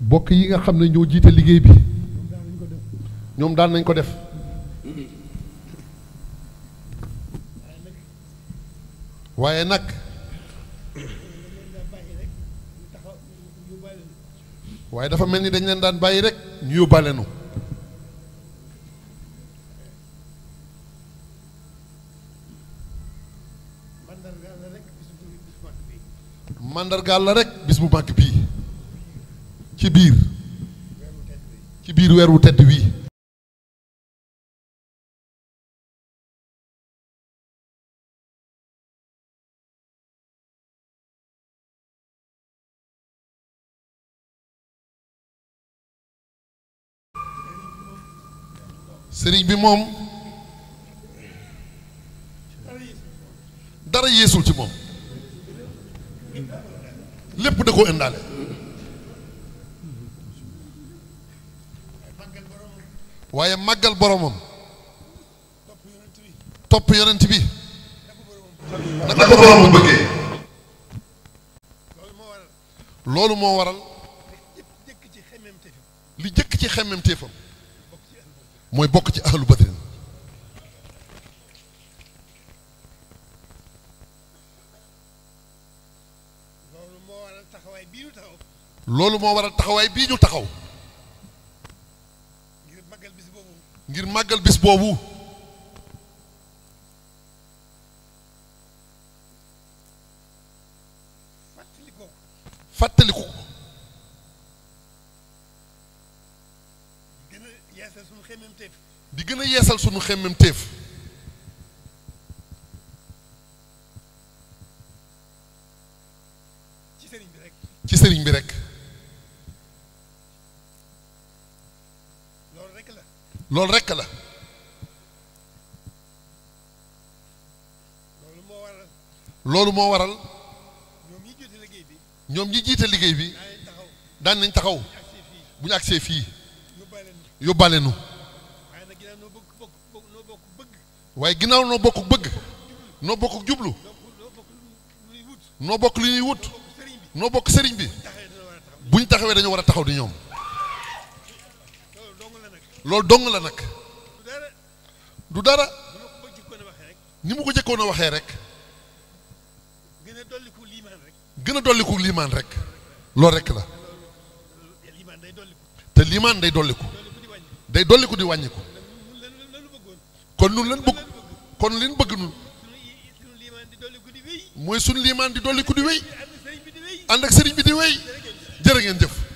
bokk yi nga xam ne ñoo jiite liggéey bi ñoom daan nañ ko def waaye nag waaye dafa mel ni dañ leen daan bàyyi rek ñu yóbbaale nu mandargaal la rek bis bu màgg bii ci biir weer wu tedd wii sëriñ bi moom dara yeesul ci moom lépp da koo indaale waaye màggal boromam topp yonent bi naka ko boromam bëggee loolu moo waral li jëkk ci xemmem téefam mooy bokk ci ahlu badrin loolu moo waral taxawaay bii ñu taxaw ngir màggal bis boobu fàttaliku ko di gën a yeesal sunu xemmem téef ci sëriñ bi rek loolu rekk la loolu moo waral ñoom ñi jiite liggéey bi daan nañ taxaw bu ñu agsee fii yóbbaale nu waaye ginnaaw noo bokk bëgg noo bokk jublu noo bokk li ñuy wut noo bokk sëriñ bi buñ taxawee dañoo war a taxaw di ñoom loolu dong la nag du dara ni mu ko jëkkoon a waxee rek gën a dolliku liimaan rek loolu rek la te liimaan day dolliku di wàññiku kon nun lan bëgg kon liñ bëgg nun mooy suñu liimaan di dolliku di wéy ànd ak sëriñ bi di wéy jërë ngeen jëf